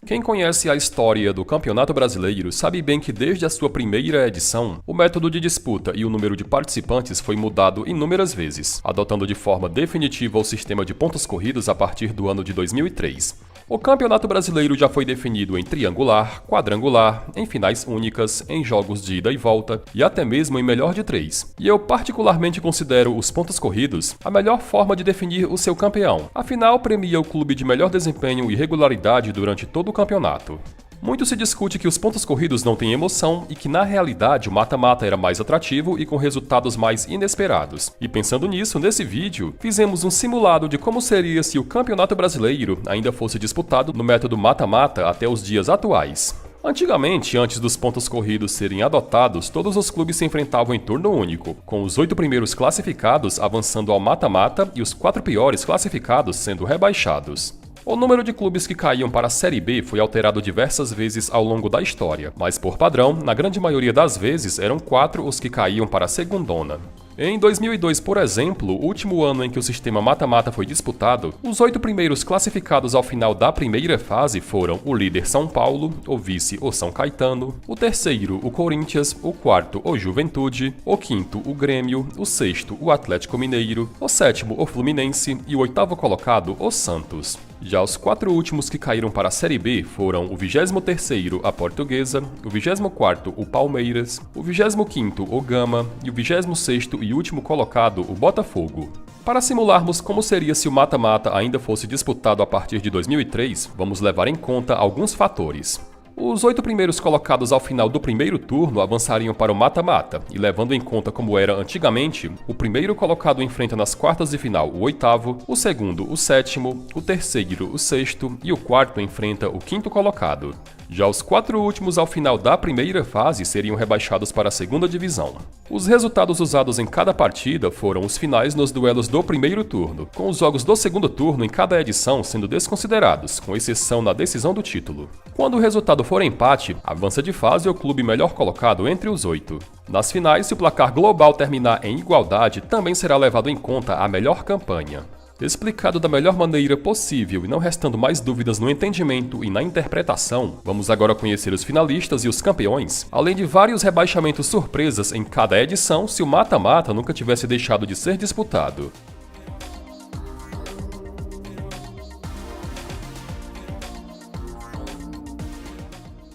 Quem conhece a história do Campeonato Brasileiro sabe bem que desde a sua primeira edição, o método de disputa e o número de participantes foi mudado inúmeras vezes, adotando de forma definitiva o sistema de pontos corridos a partir do ano de 2003. O Campeonato Brasileiro já foi definido em triangular, quadrangular, em finais únicas, em jogos de ida e volta e até mesmo em melhor de 3. E eu particularmente considero os pontos corridos a melhor forma de definir o seu campeão. Afinal, premia o clube de melhor desempenho e regularidade durante todo o campeonato. Muito se discute que os pontos corridos não têm emoção e que, na realidade, o mata-mata era mais atrativo e com resultados mais inesperados. E pensando nisso, nesse vídeo, fizemos um simulado de como seria se o Campeonato Brasileiro ainda fosse disputado no método mata-mata até os dias atuais. Antigamente, antes dos pontos corridos serem adotados, todos os clubes se enfrentavam em turno único, com os 8 primeiros classificados avançando ao mata-mata e os 4 piores classificados sendo rebaixados. O número de clubes que caíam para a Série B foi alterado diversas vezes ao longo da história, mas por padrão, na grande maioria das vezes eram 4 os que caíam para a Segundona. Em 2002, por exemplo, o último ano em que o sistema mata-mata foi disputado, os 8 primeiros classificados ao final da primeira fase foram o líder São Paulo, o vice o São Caetano, o terceiro o Corinthians, o quarto o Juventude, o quinto o Grêmio, o sexto o Atlético Mineiro, o sétimo o Fluminense e o oitavo colocado o Santos. Já os 4 últimos que caíram para a Série B foram o 23º a Portuguesa, o 24º o Palmeiras, o 25º o Gama e o 26º e último colocado o Botafogo. Para simularmos como seria se o mata-mata ainda fosse disputado a partir de 2003, vamos levar em conta alguns fatores. Os 8 primeiros colocados ao final do primeiro turno avançariam para o mata-mata, e levando em conta como era antigamente, o primeiro colocado enfrenta nas quartas de final o oitavo, o segundo o sétimo, o terceiro o sexto e o quarto enfrenta o quinto colocado. Já os 4 últimos ao final da primeira fase seriam rebaixados para a segunda divisão. Os resultados usados em cada partida foram os finais nos duelos do primeiro turno, com os jogos do segundo turno em cada edição sendo desconsiderados, com exceção na decisão do título. Quando o resultado for empate, avança de fase o clube melhor colocado entre os 8. Nas finais, se o placar global terminar em igualdade, também será levado em conta a melhor campanha. Explicado da melhor maneira possível e não restando mais dúvidas no entendimento e na interpretação, vamos agora conhecer os finalistas e os campeões, além de vários rebaixamentos surpresas em cada edição se o mata-mata nunca tivesse deixado de ser disputado.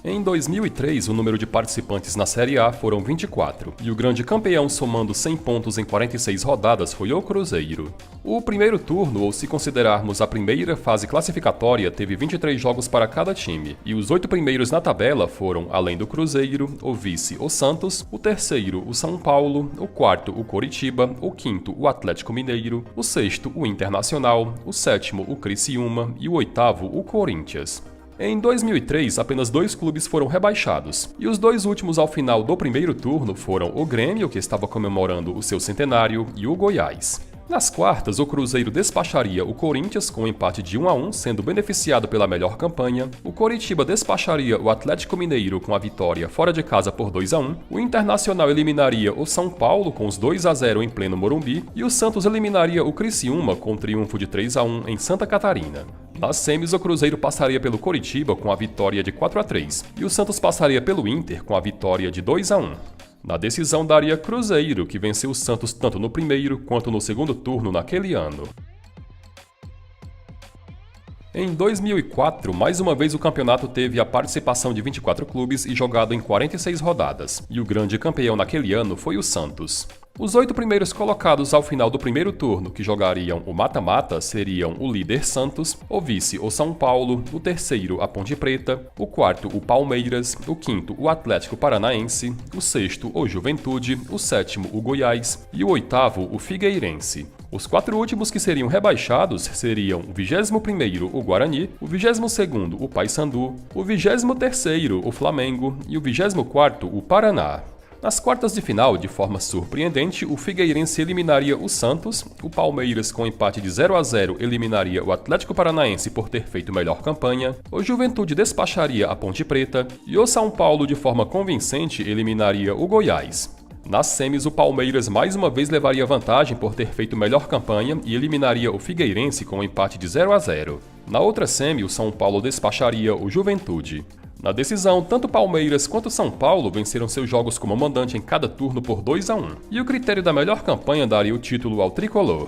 Em 2003, o número de participantes na Série A foram 24, e o grande campeão somando 100 pontos em 46 rodadas foi o Cruzeiro. O primeiro turno, ou se considerarmos a primeira fase classificatória, teve 23 jogos para cada time, e os 8 primeiros na tabela foram, além do Cruzeiro, o vice o Santos, o terceiro o São Paulo, o quarto o Coritiba, o quinto o Atlético Mineiro, o sexto o Internacional, o sétimo o Criciúma e o oitavo o Corinthians. Em 2003, apenas 2 clubes foram rebaixados, e os 2 últimos ao final do primeiro turno foram o Grêmio, que estava comemorando o seu centenário, e o Goiás. Nas quartas, o Cruzeiro despacharia o Corinthians com um empate de 1-1, sendo beneficiado pela melhor campanha. O Coritiba despacharia o Atlético Mineiro com a vitória fora de casa por 2-1. O Internacional eliminaria o São Paulo com os 2-0 em pleno Morumbi. E o Santos eliminaria o Criciúma com um triunfo de 3-1 em Santa Catarina. Nas semis, o Cruzeiro passaria pelo Coritiba com a vitória de 4-3. E o Santos passaria pelo Inter com a vitória de 2-1. Na decisão daria Cruzeiro, que venceu o Santos tanto no primeiro quanto no segundo turno naquele ano. Em 2004, mais uma vez o campeonato teve a participação de 24 clubes e jogado em 46 rodadas, e o grande campeão naquele ano foi o Santos. Os 8 primeiros colocados ao final do primeiro turno, que jogariam o mata-mata, seriam o líder Santos, o vice o São Paulo, o terceiro a Ponte Preta, o quarto o Palmeiras, o quinto o Atlético Paranaense, o sexto o Juventude, o sétimo o Goiás e o oitavo o Figueirense. Os 4 últimos que seriam rebaixados seriam o 21º o Guarani, o 22º o Paysandu, o 23º o Flamengo e o 24º o Paraná. Nas quartas de final, de forma surpreendente, o Figueirense eliminaria o Santos, o Palmeiras com empate de 0-0 eliminaria o Atlético Paranaense por ter feito melhor campanha, o Juventude despacharia a Ponte Preta e o São Paulo de forma convincente eliminaria o Goiás. Nas semis, o Palmeiras mais uma vez levaria vantagem por ter feito melhor campanha e eliminaria o Figueirense com um empate de 0-0. Na outra semi, o São Paulo despacharia o Juventude. Na decisão, tanto Palmeiras quanto São Paulo venceram seus jogos como mandante em cada turno por 2-1, e o critério da melhor campanha daria o título ao tricolor.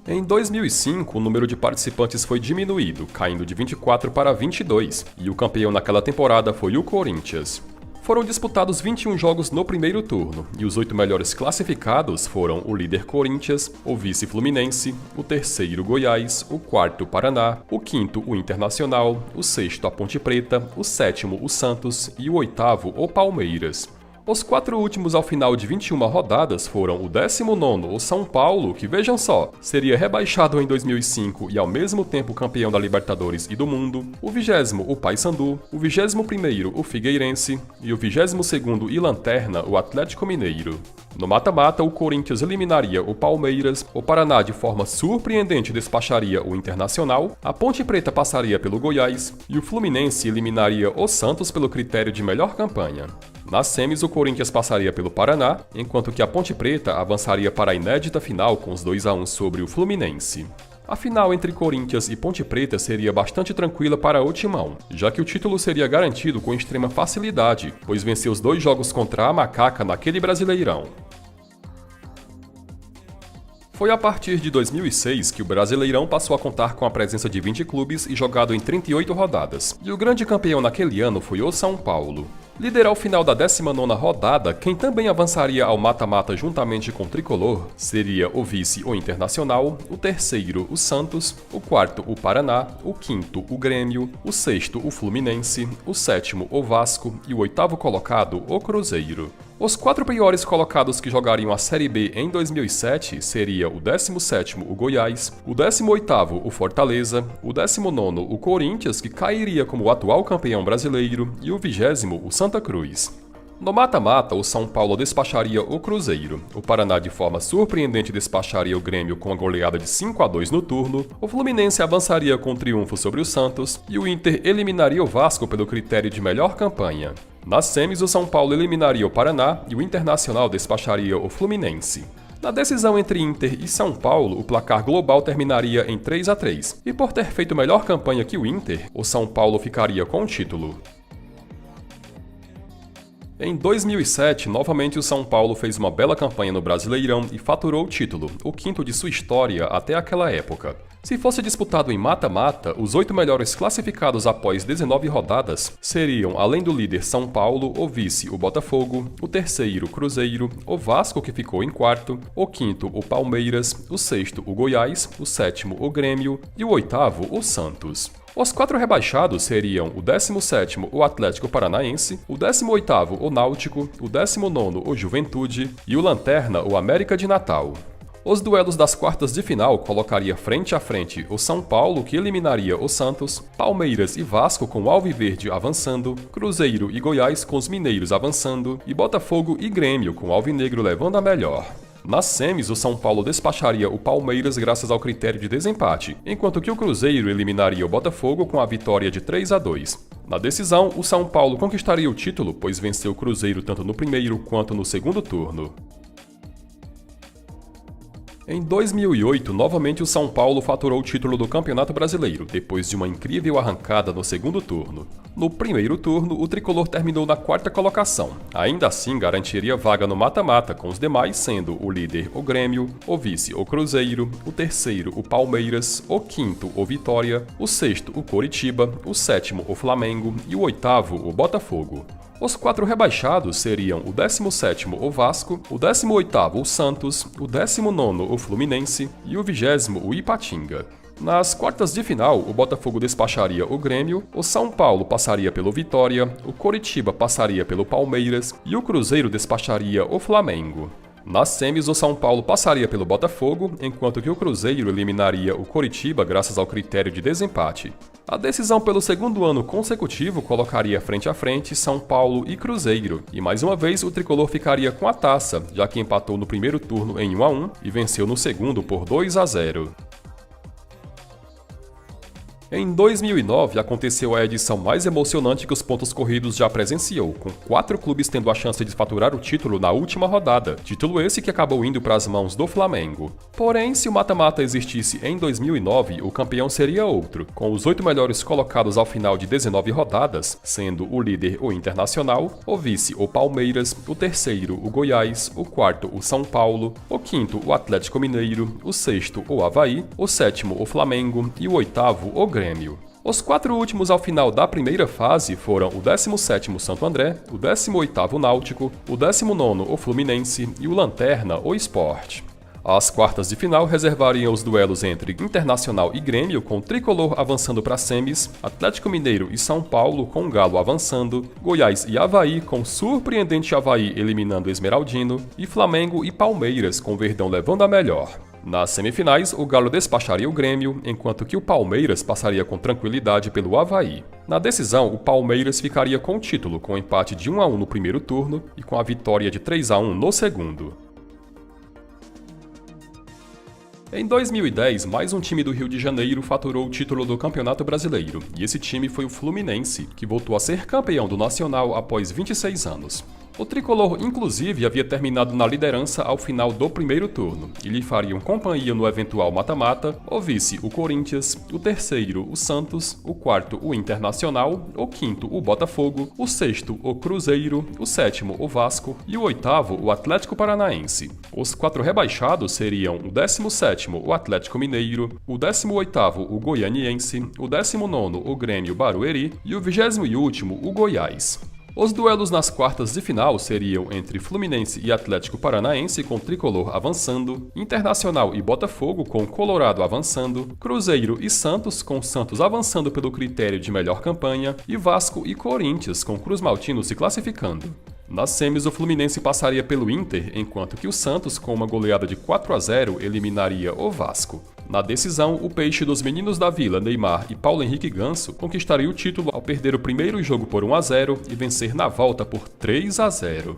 Em 2005, o número de participantes foi diminuído, caindo de 24 para 22, e o campeão naquela temporada foi o Corinthians. Foram disputados 21 jogos no primeiro turno, e os 8 melhores classificados foram o líder Corinthians, o vice Fluminense, o terceiro Goiás, o quarto Paraná, o quinto o Internacional, o sexto a Ponte Preta, o sétimo o Santos e o oitavo o Palmeiras. Os 4 últimos ao final de 21 rodadas foram o 19º, o São Paulo, que, vejam só, seria rebaixado em 2005 e ao mesmo tempo campeão da Libertadores e do Mundo, o 20º, o Paysandu, o 21º, o Figueirense e o 22º e lanterna, o Atlético Mineiro. No mata-mata, o Corinthians eliminaria o Palmeiras, o Paraná de forma surpreendente despacharia o Internacional, a Ponte Preta passaria pelo Goiás e o Fluminense eliminaria o Santos pelo critério de melhor campanha. Nas semis, o Corinthians passaria pelo Paraná, enquanto que a Ponte Preta avançaria para a inédita final com os 2-1 sobre o Fluminense. A final entre Corinthians e Ponte Preta seria bastante tranquila para o Timão, já que o título seria garantido com extrema facilidade, pois venceu os 2 jogos contra a Macaca naquele Brasileirão. Foi a partir de 2006 que o Brasileirão passou a contar com a presença de 20 clubes e jogado em 38 rodadas, e o grande campeão naquele ano foi o São Paulo. Líder ao final da 19ª rodada, quem também avançaria ao mata-mata juntamente com o Tricolor seria o vice o Internacional, o terceiro o Santos, o quarto o Paraná, o quinto o Grêmio, o sexto o Fluminense, o sétimo o Vasco e o oitavo colocado o Cruzeiro. Os 4 piores colocados que jogariam a Série B em 2007 seria o 17º o Goiás, o 18º o Fortaleza, o 19º o Corinthians, que cairia como o atual campeão brasileiro, e o 20º o Santa Cruz. No mata-mata, o São Paulo despacharia o Cruzeiro, o Paraná de forma surpreendente despacharia o Grêmio com a goleada de 5-2 no turno, o Fluminense avançaria com triunfo sobre o Santos e o Inter eliminaria o Vasco pelo critério de melhor campanha. Nas semis, o São Paulo eliminaria o Paraná e o Internacional despacharia o Fluminense. Na decisão entre Inter e São Paulo, o placar global terminaria em 3-3, e por ter feito melhor campanha que o Inter, o São Paulo ficaria com o título. Em 2007, novamente o São Paulo fez uma bela campanha no Brasileirão e faturou o título, o 5º de sua história até aquela época. Se fosse disputado em mata-mata, os 8 melhores classificados após 19 rodadas seriam, além do líder São Paulo, o vice o Botafogo, o terceiro Cruzeiro, o Vasco, que ficou em quarto, o quinto o Palmeiras, o sexto o Goiás, o sétimo o Grêmio e o oitavo o Santos. Os 4 rebaixados seriam o 17º o Atlético Paranaense, o 18º o Náutico, o 19º o Juventude e o lanterna o América de Natal. Os duelos das quartas de final colocaria frente a frente o São Paulo, que eliminaria o Santos, Palmeiras e Vasco com o Alviverde avançando, Cruzeiro e Goiás com os mineiros avançando e Botafogo e Grêmio com o Alvinegro levando a melhor. Nas semis, o São Paulo despacharia o Palmeiras graças ao critério de desempate, enquanto que o Cruzeiro eliminaria o Botafogo com a vitória de 3-2. Na decisão, o São Paulo conquistaria o título, pois venceu o Cruzeiro tanto no primeiro quanto no segundo turno. Em 2008, novamente o São Paulo faturou o título do Campeonato Brasileiro, depois de uma incrível arrancada no segundo turno. No primeiro turno, o tricolor terminou na 4ª colocação. Ainda assim, garantiria vaga no mata-mata, com os demais sendo o líder o Grêmio, o vice o Cruzeiro, o terceiro o Palmeiras, o quinto o Vitória, o sexto o Coritiba, o sétimo o Flamengo e o oitavo o Botafogo. Os 4 rebaixados seriam o 17º o Vasco, o 18º o Santos, o 19º o Fluminense e o 20º o Ipatinga. Nas quartas de final, o Botafogo despacharia o Grêmio, o São Paulo passaria pelo Vitória, o Coritiba passaria pelo Palmeiras e o Cruzeiro despacharia o Flamengo. Nas semis, o São Paulo passaria pelo Botafogo, enquanto que o Cruzeiro eliminaria o Coritiba graças ao critério de desempate. A decisão pelo segundo ano consecutivo colocaria frente a frente São Paulo e Cruzeiro, e mais uma vez o tricolor ficaria com a taça, já que empatou no primeiro turno em 1-1 e venceu no segundo por 2-0. Em 2009, aconteceu a edição mais emocionante que os pontos corridos já presenciou, com 4 clubes tendo a chance de faturar o título na última rodada, título esse que acabou indo para as mãos do Flamengo. Porém, se o mata-mata existisse em 2009, o campeão seria outro, com os 8 melhores colocados ao final de 19 rodadas, sendo o líder o Internacional, o vice o Palmeiras, o terceiro o Goiás, o quarto o São Paulo, o quinto o Atlético Mineiro, o sexto o Avaí, o sétimo o Flamengo e o oitavo o Grêmio. Os 4 últimos ao final da primeira fase foram o 17º Santo André, o 18º Náutico, o 19º o Fluminense e o Lanterna o Sport. As quartas de final reservariam os duelos entre Internacional e Grêmio, com o Tricolor avançando para semis, Atlético Mineiro e São Paulo com o Galo avançando, Goiás e Avaí com o surpreendente Avaí eliminando o Esmeraldino e Flamengo e Palmeiras com o Verdão levando a melhor. Nas semifinais, o Galo despacharia o Grêmio, enquanto que o Palmeiras passaria com tranquilidade pelo Avaí. Na decisão, o Palmeiras ficaria com o título, com um empate de 1-1 no primeiro turno e com a vitória de 3-1 no segundo. Em 2010, mais um time do Rio de Janeiro faturou o título do Campeonato Brasileiro, e esse time foi o Fluminense, que voltou a ser campeão do Nacional após 26 anos. O tricolor, inclusive, havia terminado na liderança ao final do primeiro turno, e lhe fariam companhia no eventual mata-mata o vice, o Corinthians, o terceiro, o Santos, o quarto, o Internacional, o quinto, o Botafogo, o sexto, o Cruzeiro, o sétimo, o Vasco e o oitavo, o Atlético Paranaense. Os 4 rebaixados seriam o 17º, o Atlético Mineiro, o 18º, o Goianiense, o 19º, o Grêmio Barueri e o 20º, o Goiás. Os duelos nas quartas de final seriam entre Fluminense e Atlético Paranaense com o Tricolor avançando, Internacional e Botafogo com o Colorado avançando, Cruzeiro e Santos com o Santos avançando pelo critério de melhor campanha e Vasco e Corinthians com o Cruz Maltino se classificando. Nas semis, o Fluminense passaria pelo Inter, enquanto que o Santos, com uma goleada de 4-0, eliminaria o Vasco. Na decisão, o peixe dos meninos da Vila, Neymar e Paulo Henrique Ganso, conquistaria o título ao perder o primeiro jogo por 1-0 e vencer na volta por 3-0.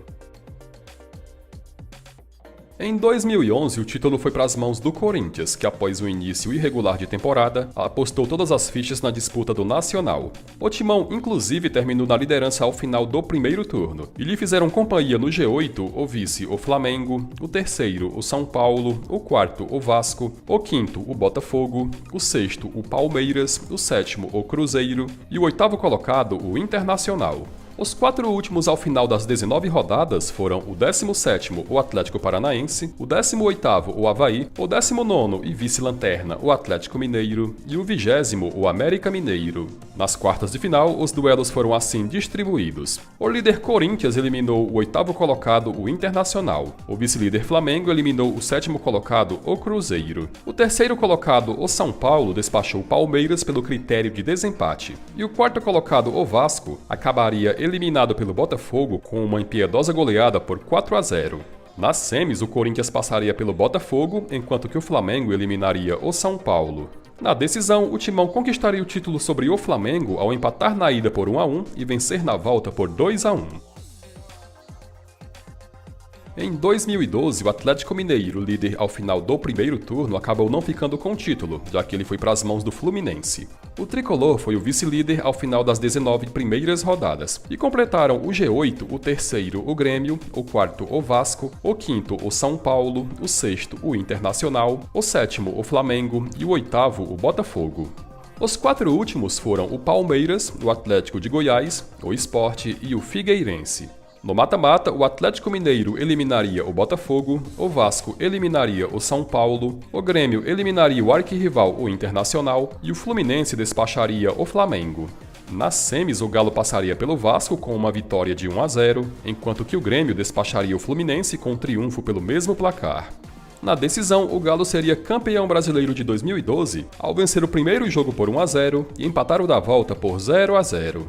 Em 2011, o título foi para as mãos do Corinthians, que após o início irregular de temporada, apostou todas as fichas na disputa do Nacional. O Timão, inclusive, terminou na liderança ao final do primeiro turno, e lhe fizeram companhia no G8 o vice, o Flamengo, o terceiro, o São Paulo, o quarto, o Vasco, o quinto, o Botafogo, o sexto, o Palmeiras, o sétimo, o Cruzeiro e o oitavo colocado, o Internacional. Os 4 últimos ao final das 19 rodadas foram o 17º, o Atlético Paranaense, o 18º, o Avaí, o 19º e vice-lanterna, o Atlético Mineiro, e o 20º, o América Mineiro. Nas quartas de final, os duelos foram assim distribuídos. O líder Corinthians eliminou o 8º colocado, o Internacional. O vice-líder Flamengo eliminou o 7º colocado, o Cruzeiro. O terceiro colocado, o São Paulo, despachou o Palmeiras pelo critério de desempate. E o quarto colocado, o Vasco, acabaria eliminado pelo Botafogo com uma impiedosa goleada por 4-0. Nas semis, o Corinthians passaria pelo Botafogo, enquanto que o Flamengo eliminaria o São Paulo. Na decisão, o Timão conquistaria o título sobre o Flamengo ao empatar na ida por 1-1 e vencer na volta por 2-1. Em 2012, o Atlético Mineiro, líder ao final do primeiro turno, acabou não ficando com o título, já que ele foi para as mãos do Fluminense. O tricolor foi o vice-líder ao final das 19 primeiras rodadas, e completaram o G8 o terceiro, o Grêmio, o quarto, o Vasco, o quinto, o São Paulo, o sexto, o Internacional, o sétimo, o Flamengo e o oitavo, o Botafogo. Os 4 últimos foram o Palmeiras, o Atlético de Goiás, o Sport e o Figueirense. No mata-mata, o Atlético Mineiro eliminaria o Botafogo, o Vasco eliminaria o São Paulo, o Grêmio eliminaria o arquirrival, o Internacional, e o Fluminense despacharia o Flamengo. Nas semis, o Galo passaria pelo Vasco com uma vitória de 1-0, enquanto que o Grêmio despacharia o Fluminense com um triunfo pelo mesmo placar. Na decisão, o Galo seria campeão brasileiro de 2012 ao vencer o primeiro jogo por 1-0 e empatar o da volta por 0-0.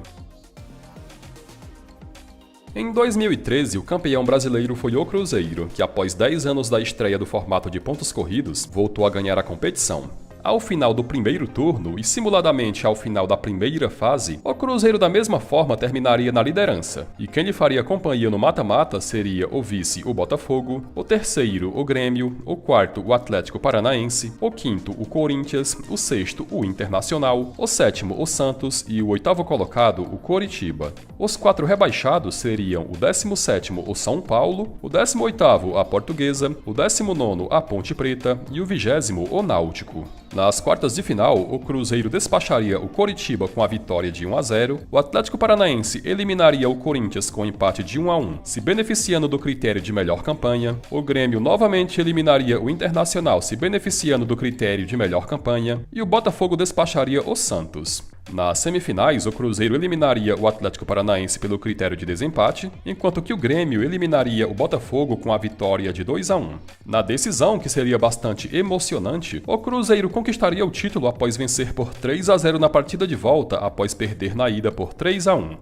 Em 2013, o campeão brasileiro foi o Cruzeiro, que após 10 anos da estreia do formato de pontos corridos, voltou a ganhar a competição. ao final do primeiro turno e simuladamente ao final da primeira fase, o Cruzeiro da mesma forma terminaria na liderança, e quem lhe faria companhia no mata-mata seria o vice, o Botafogo, o terceiro, o Grêmio, o quarto, o Atlético Paranaense, o quinto, o Corinthians, o sexto, o Internacional, o sétimo, o Santos e o oitavo colocado, o Coritiba. Os 4 rebaixados seriam o 17º, o São Paulo, o 18º, a Portuguesa, o 19º, a Ponte Preta e o 20º, o Náutico. Nas quartas de final, o Cruzeiro despacharia o Coritiba com a vitória de 1-0, o Atlético Paranaense eliminaria o Corinthians com empate de 1-1, se beneficiando do critério de melhor campanha, o Grêmio novamente eliminaria o Internacional se beneficiando do critério de melhor campanha, e o Botafogo despacharia o Santos. Nas semifinais, o Cruzeiro eliminaria o Atlético Paranaense pelo critério de desempate, enquanto que o Grêmio eliminaria o Botafogo com a vitória de 2-1. Na decisão, que seria bastante emocionante, o Cruzeiro conquistaria o título após vencer por 3-0 na partida de volta, após perder na ida por 3-1.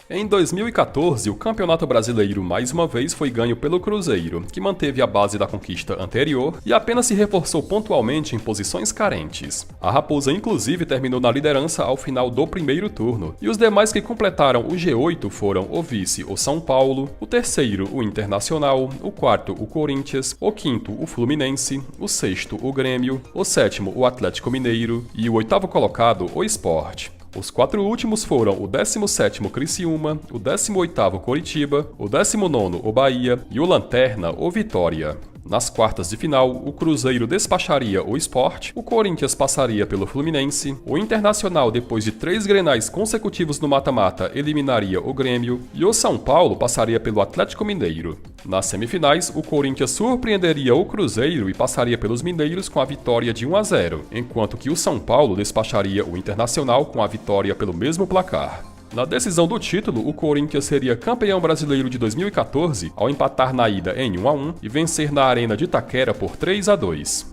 Em 2014, o Campeonato Brasileiro mais uma vez foi ganho pelo Cruzeiro, que manteve a base da conquista anterior e apenas se reforçou pontualmente em posições carentes. A Raposa inclusive terminou na liderança ao final do primeiro turno, e os demais que completaram o G8 foram o vice, o São Paulo, o terceiro, o Internacional, o quarto, o Corinthians, o quinto, o Fluminense, o sexto, o Grêmio, o sétimo, o Atlético Mineiro e o oitavo colocado, o Sport. Os 4 últimos foram o 17º Criciúma, o 18º Coritiba, o 19º o Bahia e o Lanterna, o Vitória. Nas quartas de final, o Cruzeiro despacharia o Sport, o Corinthians passaria pelo Fluminense, o Internacional, depois de 3 grenais consecutivos no mata-mata, eliminaria o Grêmio e o São Paulo passaria pelo Atlético Mineiro. Nas semifinais, o Corinthians surpreenderia o Cruzeiro e passaria pelos mineiros com a vitória de 1-0, enquanto que o São Paulo despacharia o Internacional com a vitória pelo mesmo placar. Na decisão do título, o Corinthians seria campeão brasileiro de 2014 ao empatar na ida em 1-1 e vencer na Arena de Itaquera por 3-2.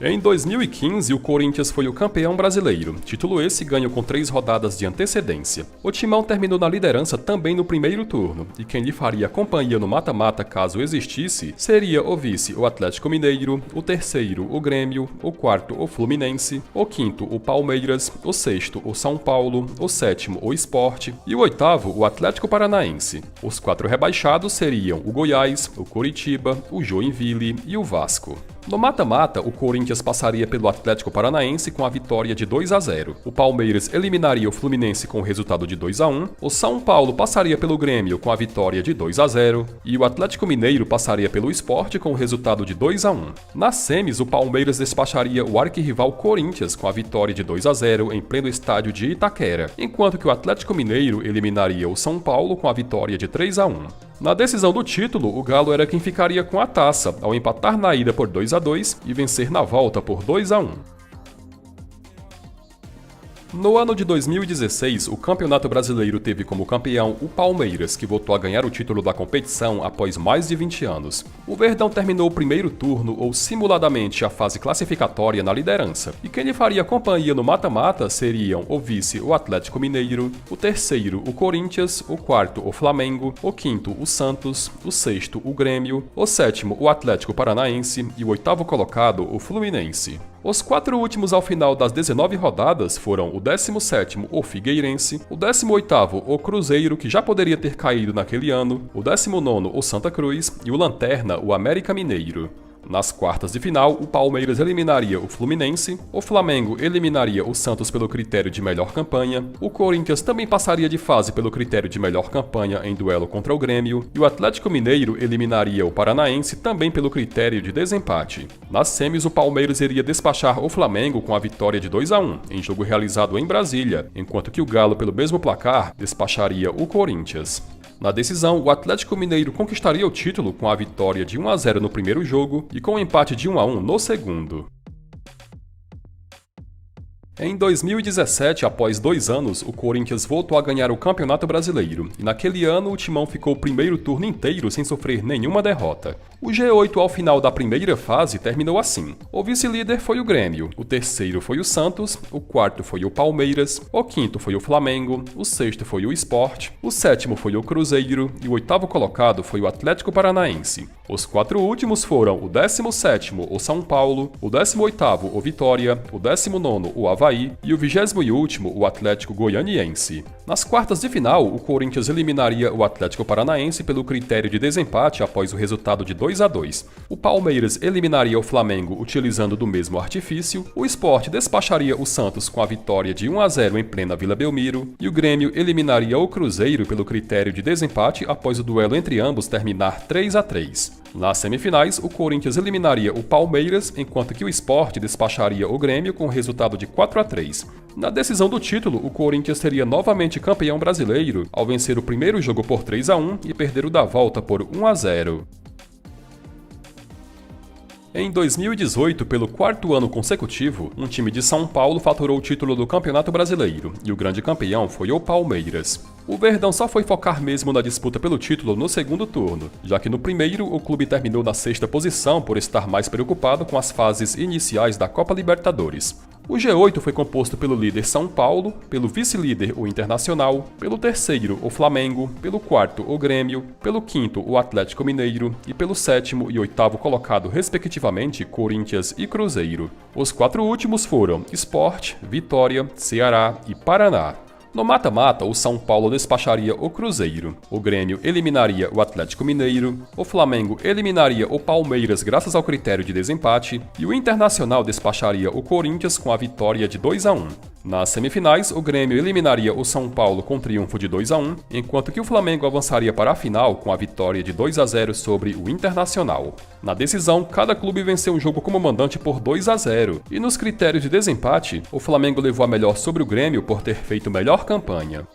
Em 2015, o Corinthians foi o campeão brasileiro, título esse ganho com 3 rodadas de antecedência. O Timão terminou na liderança também no primeiro turno, e quem lhe faria companhia no mata-mata caso existisse seria o vice, o Atlético Mineiro, o terceiro, o Grêmio, o quarto, o Fluminense, o quinto, o Palmeiras, o sexto, o São Paulo, o sétimo, o Sport e o oitavo, o Atlético Paranaense. Os 4 rebaixados seriam o Goiás, o Coritiba, o Joinville e o Vasco. No mata-mata, o Corinthians passaria pelo Atlético Paranaense com a vitória de 2-0. O Palmeiras eliminaria o Fluminense com o resultado de 2-1. O São Paulo passaria pelo Grêmio com a vitória de 2-0. E o Atlético Mineiro passaria pelo Sport com o resultado de 2-1. Nas semis, o Palmeiras despacharia o arquirrival Corinthians com a vitória de 2-0 em pleno estádio de Itaquera, enquanto que o Atlético Mineiro eliminaria o São Paulo com a vitória de 3-1. Na decisão do título, o Galo era quem ficaria com a taça, ao empatar na ida por 2-2 e vencer na volta por 2-1. No ano de 2016, o Campeonato Brasileiro teve como campeão o Palmeiras, que voltou a ganhar o título da competição após mais de 20 anos. O Verdão terminou o primeiro turno, ou simuladamente a fase classificatória, na liderança, e quem lhe faria companhia no mata-mata seriam o vice, o Atlético Mineiro, o terceiro, o Corinthians, o quarto, o Flamengo, o quinto, o Santos, o sexto, o Grêmio, o sétimo, o Atlético Paranaense e o oitavo colocado, o Fluminense. Os 4 últimos ao final das 19 rodadas foram o 17º, o Figueirense, o 18º, o Cruzeiro, que já poderia ter caído naquele ano, o 19º, o Santa Cruz e o Lanterna, o América Mineiro. Nas quartas de final, o Palmeiras eliminaria o Fluminense, o Flamengo eliminaria o Santos pelo critério de melhor campanha, o Corinthians também passaria de fase pelo critério de melhor campanha em duelo contra o Grêmio, e o Atlético Mineiro eliminaria o Paranaense também pelo critério de desempate. Nas semis, o Palmeiras iria despachar o Flamengo com a vitória de 2-1, em jogo realizado em Brasília, enquanto que o Galo, pelo mesmo placar, despacharia o Corinthians. Na decisão, o Atlético Mineiro conquistaria o título com a vitória de 1-0 no primeiro jogo e com o empate de 1-1 no segundo. Em 2017, após 2 anos, o Corinthians voltou a ganhar o Campeonato Brasileiro, e naquele ano o Timão ficou o primeiro turno inteiro sem sofrer nenhuma derrota. O G8 ao final da primeira fase terminou assim. O vice-líder foi o Grêmio, o terceiro foi o Santos, o quarto foi o Palmeiras, o quinto foi o Flamengo, o sexto foi o Sport, o sétimo foi o Cruzeiro e o oitavo colocado foi o Atlético Paranaense. Os 4 últimos foram o 17º, o São Paulo, o 18º, o Vitória, o 19º, o Avaí e o 20º, o Atlético Goianiense. Nas quartas de final, o Corinthians eliminaria o Atlético Paranaense pelo critério de desempate após o resultado de 2-2. O Palmeiras eliminaria o Flamengo utilizando do mesmo artifício, o Sport despacharia o Santos com a vitória de 1-0 em plena Vila Belmiro e o Grêmio eliminaria o Cruzeiro pelo critério de desempate após o duelo entre ambos terminar 3-3. Nas semifinais, o Corinthians eliminaria o Palmeiras, enquanto que o Sport despacharia o Grêmio com o resultado de 4-3. Na decisão do título, o Corinthians seria novamente campeão brasileiro ao vencer o primeiro jogo por 3-1 e perder o da volta por 1-0. Em 2018, pelo 4º ano consecutivo, um time de São Paulo faturou o título do Campeonato Brasileiro, e o grande campeão foi o Palmeiras. O Verdão só foi focar mesmo na disputa pelo título no segundo turno, já que no primeiro o clube terminou na 6ª posição por estar mais preocupado com as fases iniciais da Copa Libertadores. O G8 foi composto pelo líder São Paulo, pelo vice-líder o Internacional, pelo terceiro o Flamengo, pelo quarto o Grêmio, pelo quinto o Atlético Mineiro e pelo sétimo e oitavo colocado respectivamente Corinthians e Cruzeiro. Os 4 últimos foram Sport, Vitória, Ceará e Paraná. No mata-mata, o São Paulo despacharia o Cruzeiro, o Grêmio eliminaria o Atlético Mineiro, o Flamengo eliminaria o Palmeiras graças ao critério de desempate e o Internacional despacharia o Corinthians com a vitória de 2-1. Nas semifinais, o Grêmio eliminaria o São Paulo com triunfo de 2-1, enquanto que o Flamengo avançaria para a final com a vitória de 2-0 sobre o Internacional. Na decisão, cada clube venceu um jogo como mandante por 2-0, e nos critérios de desempate, o Flamengo levou a melhor sobre o Grêmio por ter feito melhor campanha.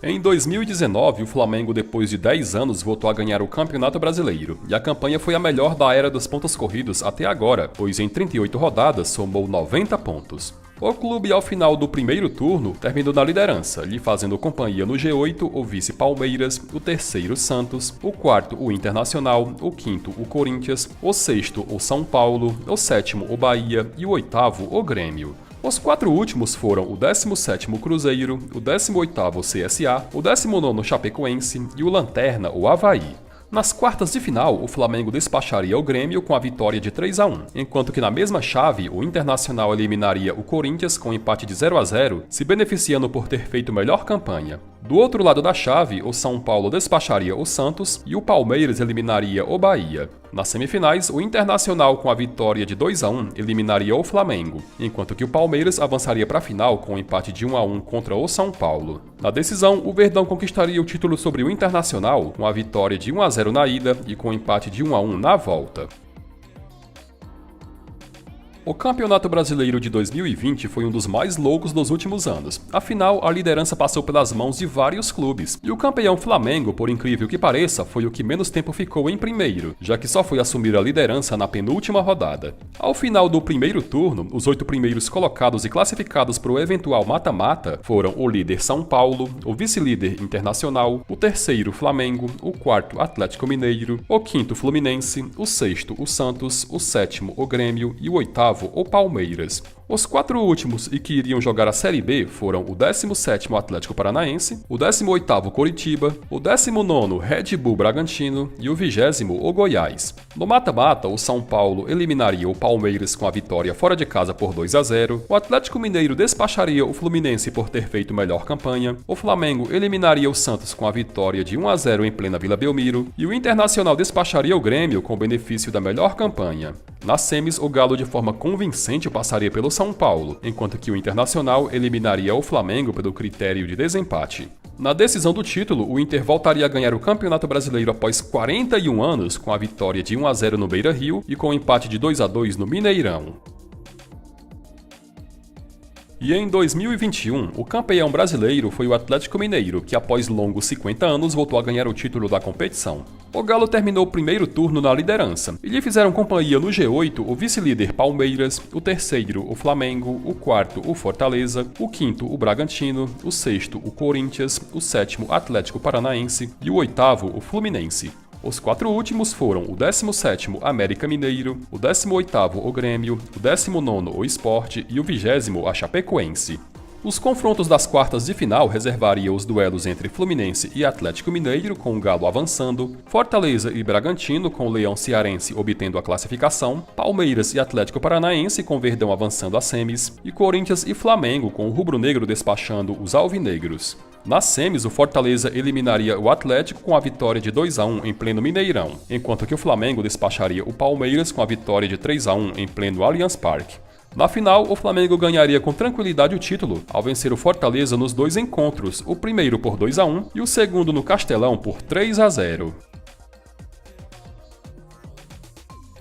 Em 2019, o Flamengo, depois de 10 anos, voltou a ganhar o Campeonato Brasileiro, e a campanha foi a melhor da era dos pontos corridos até agora, pois em 38 rodadas somou 90 pontos. O clube, ao final do primeiro turno, terminou na liderança, lhe fazendo companhia no G8 o vice Palmeiras, o terceiro Santos, o quarto o Internacional, o quinto o Corinthians, o sexto o São Paulo, o sétimo o Bahia e o oitavo o Grêmio. Os 4 últimos foram o 17º Cruzeiro, o 18º CSA, o 19º Chapecoense e o Lanterna, o Avaí. Nas quartas de final, o Flamengo despacharia o Grêmio com a vitória de 3-1, enquanto que na mesma chave, o Internacional eliminaria o Corinthians com empate de 0-0, se beneficiando por ter feito melhor campanha. Do outro lado da chave, o São Paulo despacharia o Santos e o Palmeiras eliminaria o Bahia. Nas semifinais, o Internacional, com a vitória de 2-1, eliminaria o Flamengo, enquanto que o Palmeiras avançaria para a final com um empate de 1-1 contra o São Paulo. Na decisão, o Verdão conquistaria o título sobre o Internacional, com a vitória de 1-0 na ida e com um empate de 1-1 na volta. O Campeonato Brasileiro de 2020 foi um dos mais loucos dos últimos anos. Afinal, a liderança passou pelas mãos de vários clubes, e o campeão Flamengo, por incrível que pareça, foi o que menos tempo ficou em primeiro, já que só foi assumir a liderança na penúltima rodada. Ao final do primeiro turno, os 8 primeiros colocados e classificados para o eventual mata-mata foram o líder São Paulo, o vice-líder Internacional, o terceiro Flamengo, o quarto Atlético Mineiro, o quinto Fluminense, o sexto o Santos, o sétimo o Grêmio e o oitavo o Palmeiras. Os 4 últimos e que iriam jogar a Série B foram o 17º Atlético Paranaense, o 18º Coritiba, o 19º Red Bull Bragantino e o 20º o Goiás. No mata-mata, o São Paulo eliminaria o Palmeiras com a vitória fora de casa por 2-0, o Atlético Mineiro despacharia o Fluminense por ter feito melhor campanha, o Flamengo eliminaria o Santos com a vitória de 1-0 em plena Vila Belmiro e o Internacional despacharia o Grêmio com o benefício da melhor campanha. Nas semis, o Galo de forma convincente passaria pelo São Paulo, enquanto que o Internacional eliminaria o Flamengo pelo critério de desempate. Na decisão do título, o Inter voltaria a ganhar o Campeonato Brasileiro após 41 anos, com a vitória de 1-0 no Beira-Rio e com o empate de 2-2 no Mineirão. E em 2021, o campeão brasileiro foi o Atlético Mineiro, que após longos 50 anos voltou a ganhar o título da competição. O Galo terminou o primeiro turno na liderança, e lhe fizeram companhia no G8 o vice-líder Palmeiras, o terceiro o Flamengo, o quarto o Fortaleza, o quinto o Bragantino, o sexto o Corinthians, o sétimo Atlético Paranaense e o oitavo o Fluminense. Os 4 últimos foram o 17º América Mineiro, o 18º o Grêmio, o 19º o Sport e o 20º a Chapecoense. Os confrontos das quartas de final reservariam os duelos entre Fluminense e Atlético Mineiro, com o Galo avançando, Fortaleza e Bragantino, com o Leão Cearense obtendo a classificação, Palmeiras e Atlético Paranaense, com o Verdão avançando a semis, e Corinthians e Flamengo, com o rubro-negro despachando os alvinegros. Nas semis, o Fortaleza eliminaria o Atlético com a vitória de 2-1 em pleno Mineirão, enquanto que o Flamengo despacharia o Palmeiras com a vitória de 3-1 em pleno Allianz Parque. Na final, o Flamengo ganharia com tranquilidade o título, ao vencer o Fortaleza nos 2 encontros, o primeiro por 2-1 e o segundo no Castelão por 3-0.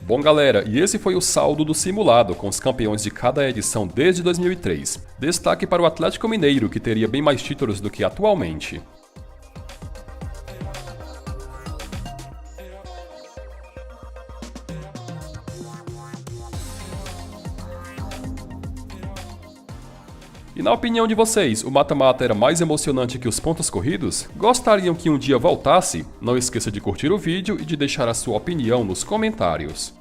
Bom galera, e esse foi o saldo do simulado, com os campeões de cada edição desde 2003. Destaque para o Atlético Mineiro, que teria bem mais títulos do que atualmente. E na opinião de vocês, o mata-mata era mais emocionante que os pontos corridos? Gostariam que um dia voltasse? Não esqueça de curtir o vídeo e de deixar a sua opinião nos comentários.